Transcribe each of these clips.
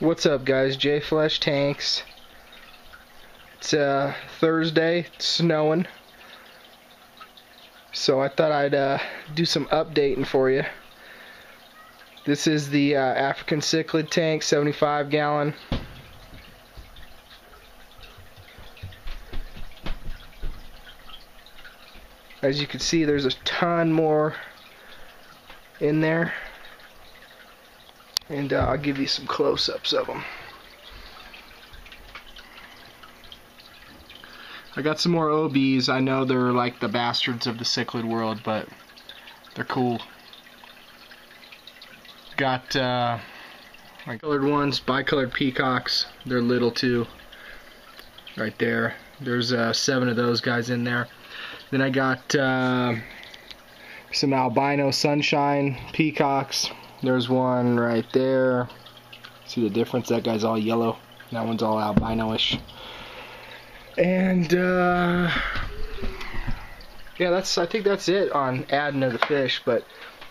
What's up, guys? J Flesh Tanks. It's Thursday, it's snowing, so I thought I'd do some updating for you. This is the African cichlid tank, 75 gallon. As you can see, there's a ton more in there, and I'll give you some close-ups of them. I got some more H.O.Bs. I know they're like the bastards of the cichlid world, but they're cool. Got like colored ones, bicolored peacocks. They're little too. Right there. There's 7 of those guys in there. Then I got some albino sunshine peacocks. There's one right there. See the difference? That guy's all yellow. That one's all albino-ish. And yeah, I think that's it on adding to the fish. But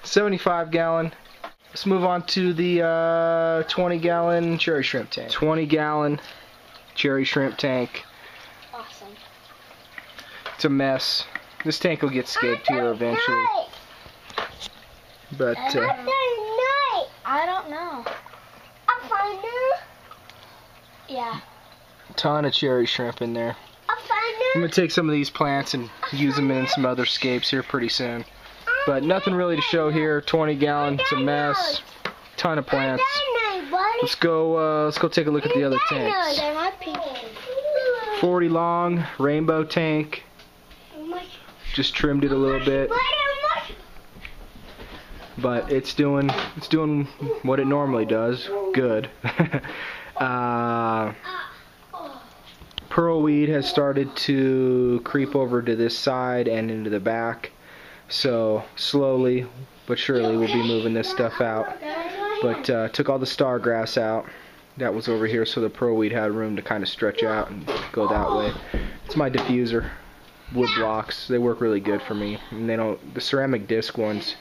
75 gallon. Let's move on to the 20 gallon cherry shrimp tank. 20 gallon cherry shrimp tank. Awesome. It's a mess. This tank will get scaped here eventually. But I don't know. I'll find her. Yeah. Ton of cherry shrimp in there. I'll find her. I'm gonna take some of these plants and use them in some other scapes here pretty soon. But nothing really to show here. 20 gallon, it's a mess. Ton of plants. Let's go take a look at the other tanks. 40 long, rainbow tank. Just trimmed it a little bit. But it's doing what it normally does. Good. Pearlweed has started to creep over to this side and into the back. So slowly but surely we'll be moving this stuff out. But took all the star grass out that was over here, so the pearlweed had room to kind of stretch out and go that way. It's my diffuser wood blocks. They work really good for me. And they don't, the ceramic disc ones,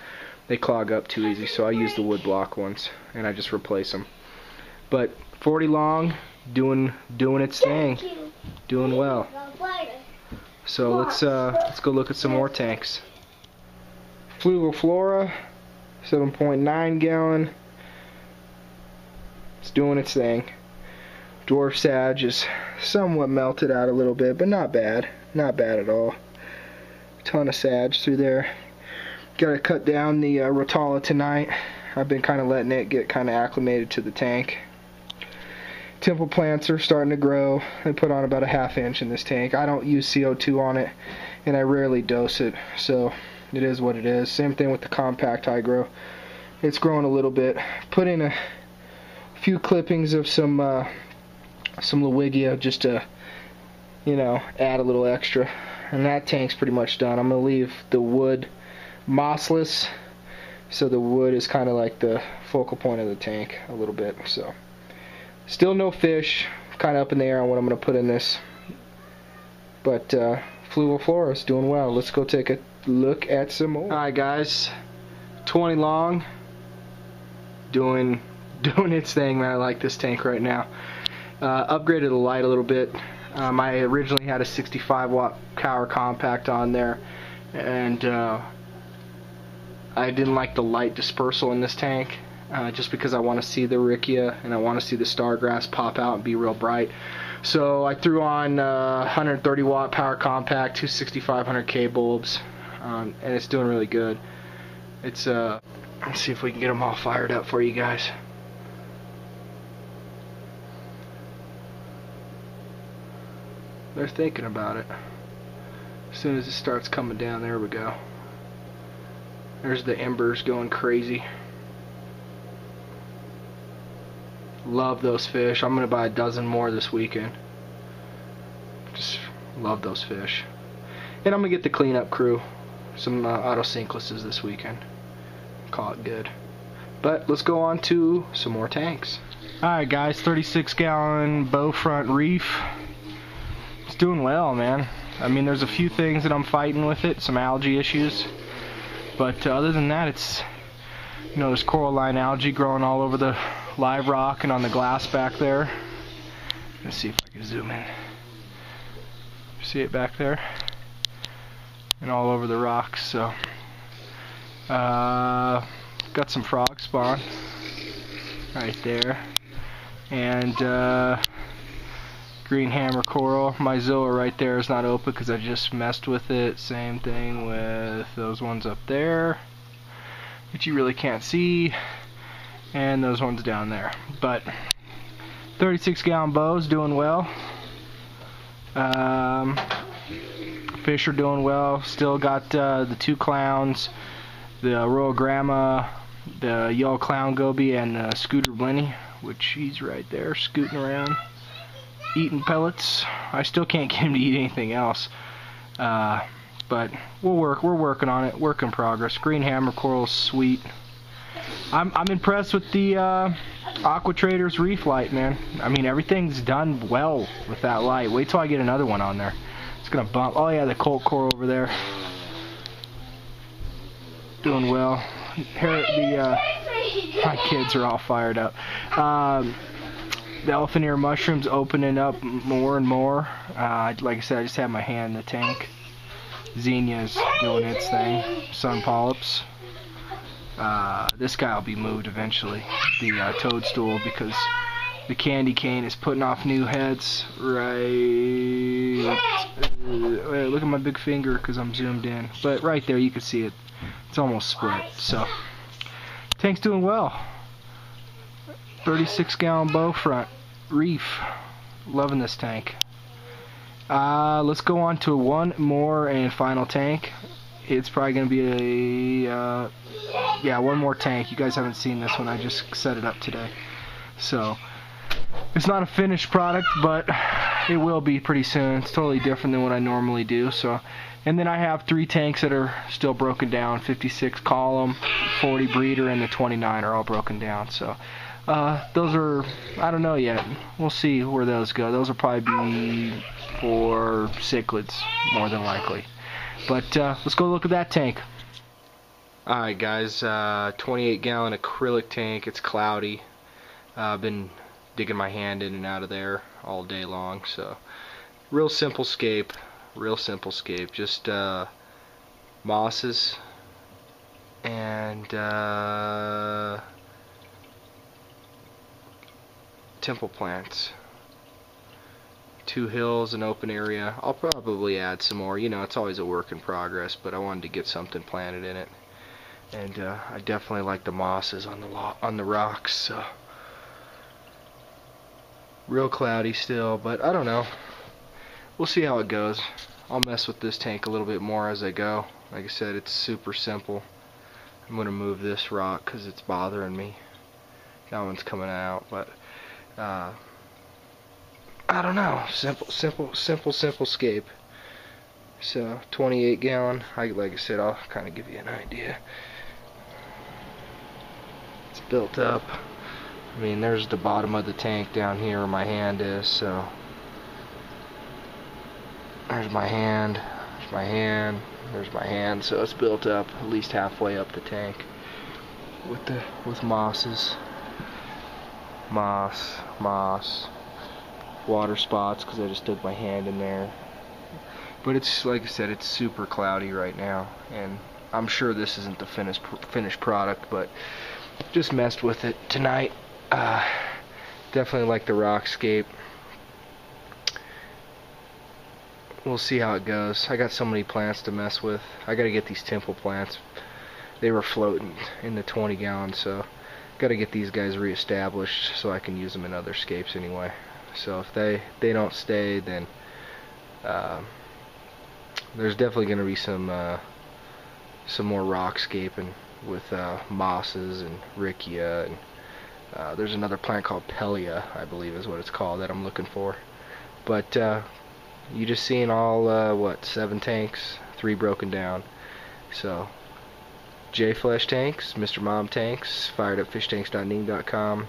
they clog up too easy, so I use the wood block ones and I just replace them. But 40 long, doing its thing, doing well. So let's go look at some more tanks. Fluval flora, 7.9 gallon. It's doing its thing. Dwarf sage is somewhat melted out a little bit, but not bad. Not bad at all. Ton of sage through there. Gotta cut down the rotala tonight. I've been kind of letting it get kind of acclimated to the tank. Temple plants are starting to grow. I put on about a ½ inch in this tank. I don't use CO2 on it, and I rarely dose it, so it is what it is. Same thing with the compact high grow. It's growing a little bit. Put in a few clippings of some Lewigia just to, you know, add a little extra. And that tank's pretty much done. I'm gonna leave the wood mossless, so the wood is kind of like the focal point of the tank a little bit. So still no fish. Kind of up in the air on what I'm gonna put in this. But Fluval flora is doing well. Let's go take a look at some more. Alright guys, 20 long, doing its thing, man. I like this tank right now. Upgraded the light a little bit. I originally had a 65 watt power compact on there, and I didn't like the light dispersal in this tank, just because I want to see the Riccia and I want to see the stargrass pop out and be real bright. So I threw on 130 watt power compact, two 6500K bulbs, and it's doing really good. It's let's see if we can get them all fired up for you guys. They're thinking about it. As soon as it starts coming down, there we go. There's the embers going crazy. Love those fish. I'm gonna buy a dozen more this weekend. Just love those fish. And I'm gonna get the cleanup crew some autosyncluses this weekend. Call it good. But let's go on to some more tanks. Alright guys, 36 gallon bow front reef. It's doing well, man. I mean, there's a few things that I'm fighting with it, some algae issues. But other than that, it's, you know, there's coralline algae growing all over the live rock and on the glass back there. Let's see if I can zoom in. See it back there? And all over the rocks. So got some frog spawn right there. And green hammer coral. My zoa right there is not open because I just messed with it. Same thing with those ones up there, which you really can't see, and those ones down there. But 36-gallon bow's doing well. Fish are doing well. Still got the two clowns, the Royal Grandma, the yellow clown goby, and the scooter blenny, which he's right there scooting around eating pellets. I still can't get him to eat anything else, but we're working on it. Work in progress. Green hammer coral's sweet. I'm impressed with the Aqua Trader's reef light, man. I mean, everything's done well with that light. Wait till I get another one on there. It's gonna bump. Oh yeah, the Colt coral over there doing well. My kids are all fired up. The elephant ear mushrooms opening up more and more. Like I said, I just have my hand in the tank. Zinnia's doing its thing. Sun polyps. This guy will be moved eventually, the toadstool, because the candy cane is putting off new heads. Right. Look at my big finger because I'm zoomed in. But right there, you can see it. It's almost split. So, tank's doing well. 36-gallon bow front reef. Loving this tank. Let's go on to one more and final tank. It's probably going to be a yeah, one more tank. You guys haven't seen this one. I just set it up today. So it's not a finished product, but it will be pretty soon. It's totally different than what I normally do. So, and then I have 3 tanks that are still broken down. 56 column, 40 breeder, and the 29 are all broken down. So those are, I don't know yet. We'll see where those go. Those will probably be for cichlids, more than likely. But let's go look at that tank. Alright guys, 28-gallon acrylic tank. It's cloudy. I've been digging my hand in and out of there all day long. So real simple scape. Real simple scape. Just mosses and temple plants. 2 hills, an open area. I'll probably add some more. You know, it's always a work in progress, but I wanted to get something planted in it. And I definitely like the mosses on the rocks. So real cloudy still, but I don't know. We'll see how it goes. I'll mess with this tank a little bit more as I go. Like I said, it's super simple. I'm gonna move this rock because it's bothering me. That one's coming out, but I don't know. Simple scape. So 28-gallon. Like I said, I'll kind of give you an idea. It's built up. I mean, there's the bottom of the tank down here where my hand is. So there's my hand. There's my hand. There's my hand. So it's built up at least halfway up the tank with mosses. Moss. Water spots because I just dug my hand in there. But it's, like I said, it's super cloudy right now, and I'm sure this isn't the finished product, but just messed with it tonight. Definitely like the rockscape. We'll see how it goes. I got so many plants to mess with. I gotta get these temple plants. They were floating in the 20-gallon, so gotta get these guys reestablished so I can use them in other scapes anyway. So if they don't stay, then there's definitely going to be some more rockscaping with mosses and riccia, and there's another plant called Pellia, I believe is what it's called, that I'm looking for. But you just seen all what, 7 tanks, 3 broken down. So J Flesh tanks, Mr. Mom tanks, firedupfishtanks.ning.com.